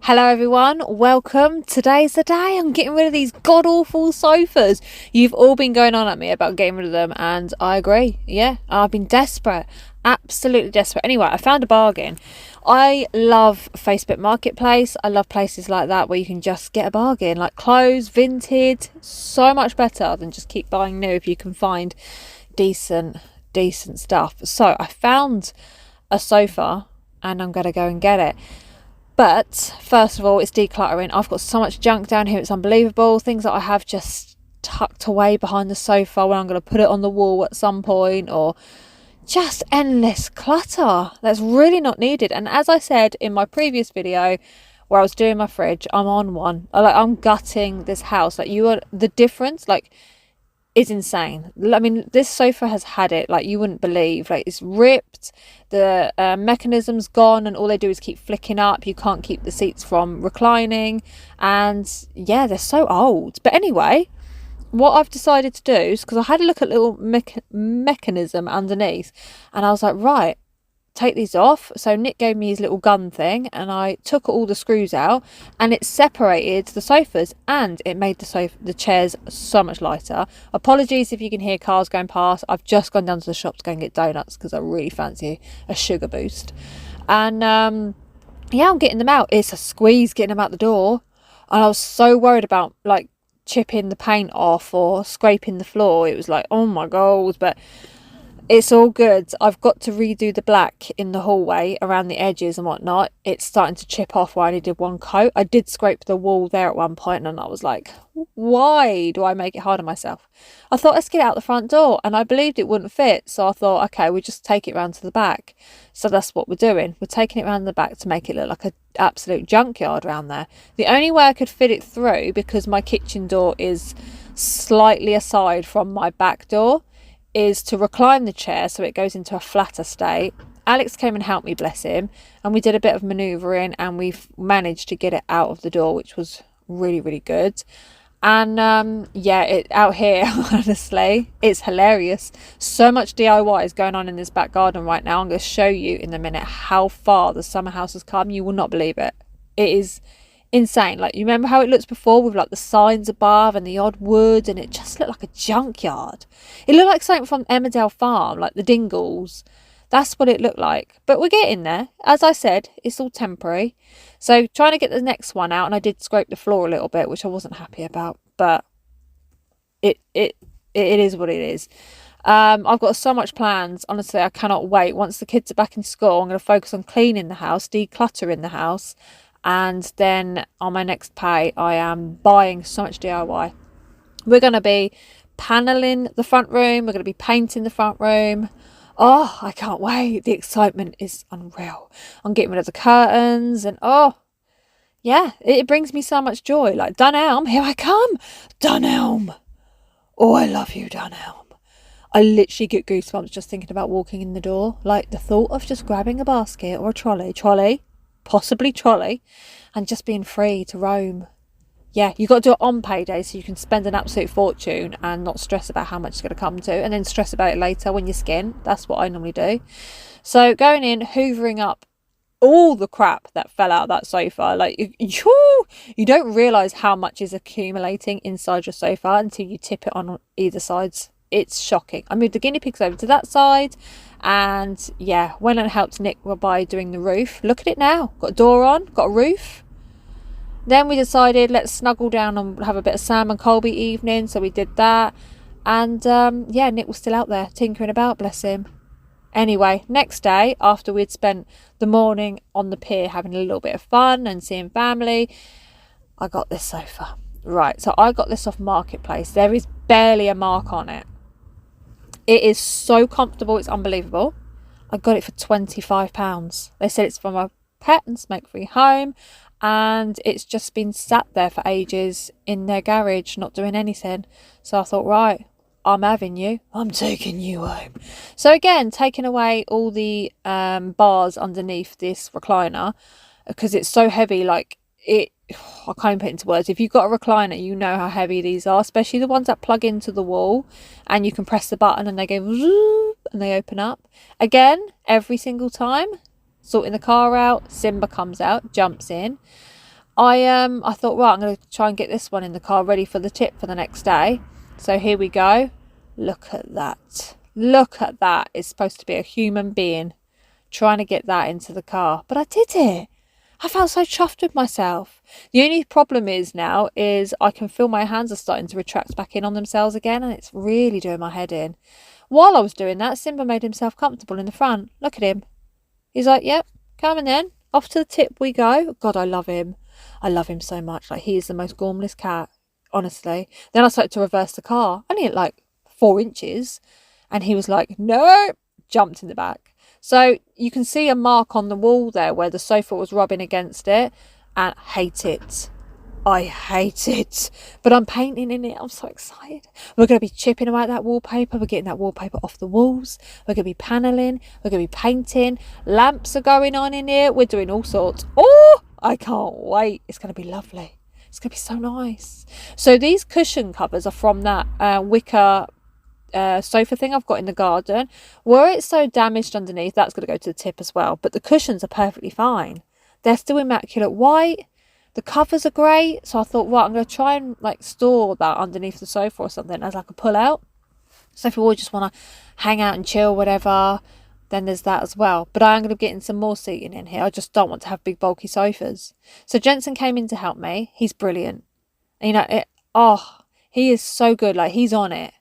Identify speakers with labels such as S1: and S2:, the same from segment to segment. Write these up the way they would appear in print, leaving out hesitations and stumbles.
S1: Hello everyone, welcome. Today's the day. I'm getting rid of these god awful sofas. You've all been going on at me about getting rid of them, and I agree. Yeah, I've been desperate, absolutely desperate. Anyway, I found a bargain. I love Facebook Marketplace. I love places like that where you can just get a bargain, like clothes, vintage, so much better than just keep buying new if you can find decent stuff. So I found a sofa and I'm gonna go and get it. But first of all, it's decluttering. I've got so much junk down here, it's unbelievable. Things that I have just tucked away behind the sofa when I'm going to put it on the wall at some point, or just endless clutter that's really not needed. And as I said in my previous video where I was doing my fridge, I'm on one. I'm gutting this house. The difference, is insane. I mean, this sofa has had it like you wouldn't believe. Like, it's ripped, the mechanism's gone, and all they do is keep flicking up. You can't keep the seats from reclining, and yeah, they're so old. But anyway, what I've decided to do is, because I had a look at little mechanism underneath, and I was like, right, take these off. So Nick gave me his little gun thing, and I took all the screws out, and it separated the sofas, and it made the chairs so much lighter. Apologies if you can hear cars going past. I've just gone down to the shop to go and get donuts because I really fancy a sugar boost. And yeah, I'm getting them out. It's a squeeze getting them out the door, and I was so worried about chipping the paint off or scraping the floor. It was like, oh my god. But it's all good. I've got to redo the black in the hallway around the edges and whatnot. It's starting to chip off where I only did one coat. I did scrape the wall there at one point, and I was like, why do I make it hard on myself? I thought, let's get it out the front door, and I believed it wouldn't fit. So I thought, okay, we'll just take it round to the back. So that's what we're doing. We're taking it round the back to make it look like an absolute junkyard around there. The only way I could fit it through, because my kitchen door is slightly aside from my back door, is to recline the chair so it goes into a flatter state. Alex came and helped me, bless him, and we did a bit of manoeuvring, and we've managed to get it out of the door, which was really, really good. And yeah, it out here, honestly, it's hilarious. So much DIY is going on in this back garden right now. I'm going to show you in a minute how far the summer house has come. You will not believe it. It is insane. Like, you remember how it looks before with like the signs above and the odd wood, and it just looked like a junkyard. It looked like something from Emmerdale Farm, like the Dingles. That's what it looked like. But we're getting there. As I said, it's all temporary. So trying to get the next one out, and I did scrape the floor a little bit, which I wasn't happy about, but it is what it is. I've got so much plans. Honestly, I cannot wait. Once the kids are back in school, I'm going to focus on cleaning the house, decluttering the house, and then on my next pay I am buying so much DIY. We're going to be paneling the front room, we're going to be painting the front room. Oh, I can't wait. The excitement is unreal. I'm getting rid of the curtains, and oh yeah, it brings me so much joy. Like, Dunelm, here I come. Dunelm, oh, I love you, Dunelm. I literally get goosebumps just thinking about walking in the door. Like, the thought of just grabbing a basket or a possibly trolley, and just being free to roam. Yeah, you got to do it on payday so you can spend an absolute fortune and not stress about how much it's going to come to, and then stress about it later when you skin. That's what I normally do. So going in, hoovering up all the crap that fell out of that sofa. Like, you don't realise how much is accumulating inside your sofa until you tip it on either sides. It's shocking. I moved the guinea pigs over to that side, and yeah, went and helped Nick by doing the roof. Look at it now. Got a door on, got a roof. Then we decided, let's snuggle down and have a bit of Sam and Colby evening, so we did that. And yeah, Nick was still out there tinkering about, bless him. Anyway, next day, after we'd spent the morning on the pier having a little bit of fun and seeing family, I got this sofa. Right, so I got this off Marketplace. There is barely a mark on it. It is so comfortable, it's unbelievable. I got it for £25. They said it's from a pet and smoke-free home, and it's just been sat there for ages in their garage, not doing anything. So I thought, right, I'm having you. I'm taking you home. So again, taking away all the bars underneath this recliner, because it's so heavy. Like, I can't even put it into words. If you've got a recliner, you know how heavy these are, especially the ones that plug into the wall and you can press the button and they go zoop and they open up. Again, every single time, sorting the car out, Simba comes out, jumps in. I thought, right, I'm going to try and get this one in the car ready for the tip for the next day. So here we go. Look at that. Look at that. It's supposed to be a human being trying to get that into the car. But I did it. I felt so chuffed with myself. The only problem is now is I can feel my hands are starting to retract back in on themselves again, and it's really doing my head in. While I was doing that, Simba made himself comfortable in the front. Look at him. He's like, yep, coming then. Off to the tip we go. God, I love him. I love him so much. Like, he is the most gormless cat, honestly. Then I started to reverse the car, only at like 4 inches. And he was like, no, jumped in the back. So you can see a mark on the wall there where the sofa was rubbing against it, and hate it. I hate it. But I'm painting in it. I'm so excited. We're going to be chipping away at that wallpaper. We're getting that wallpaper off the walls. We're going to be paneling. We're going to be painting. Lamps are going on in here. We're doing all sorts. Oh, I can't wait. It's going to be lovely. It's going to be so nice. So these cushion covers are from that wicker sofa thing I've got in the garden. Were it so damaged underneath, that's going to go to the tip as well. But the cushions are perfectly fine. They're still immaculate white. The covers are great. So I thought, right, I'm going to try and like store that underneath the sofa or something as like a pull out. So if you all just want to hang out and chill, whatever, then there's that as well. But I am going to be getting some more seating in here. I just don't want to have big bulky sofas. So Jensen came in to help me. He's brilliant. You know, he is so good. Like, he's on it.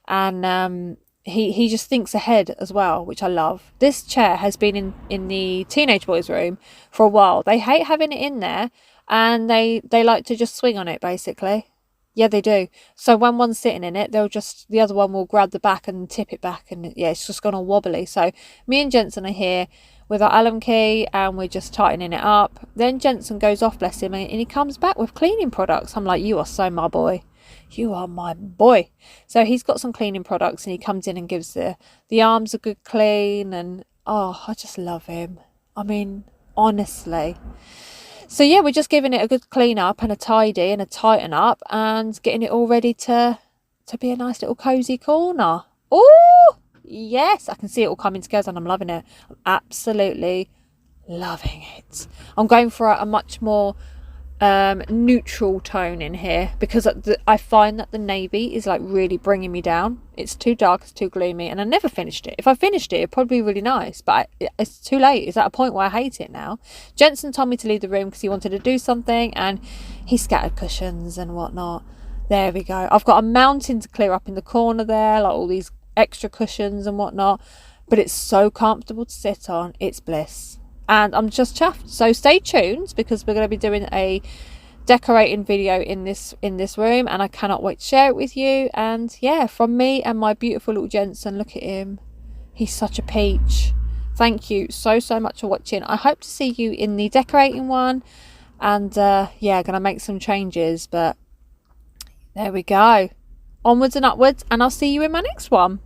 S1: And he just thinks ahead as well, which I love. This chair has been in the teenage boys' room for a while. They hate having it in there, and they like to just swing on it, basically. Yeah, they do. So when one's sitting in it, the other one will grab the back and tip it back, and yeah, it's just gone all wobbly. So me and Jensen are here with our Allen key, and we're just tightening it up. Then Jensen goes off, bless him, and he comes back with cleaning products. I'm like, you are so my boy. You are my boy. So he's got some cleaning products, and he comes in and gives the arms a good clean, and I just love him. I mean, honestly. So yeah, we're just giving it a good clean up and a tidy and a tighten up, and getting it all ready to be a nice little cozy corner. Oh yes, I can see it all coming together, and I'm loving it. I'm absolutely loving it. I'm going for a much more neutral tone in here, because I find that the navy is like really bringing me down. It's too dark, it's too gloomy, and I never finished it. If I finished it, it'd probably be really nice, but it's too late. It's at a point where I hate it now. Jensen told me to leave the room because he wanted to do something, and he scattered cushions and whatnot. There we go. I've got a mountain to clear up in the corner there, like all these extra cushions and whatnot, but it's so comfortable to sit on. It's bliss. And I'm just chuffed. So stay tuned, because we're going to be doing a decorating video in this room, and I cannot wait to share it with you. And yeah, from me and my beautiful little Jensen, look at him. He's such a peach. Thank you so much for watching. I hope to see you in the decorating one. And yeah, going to make some changes, but there we go. Onwards and upwards, and I'll see you in my next one.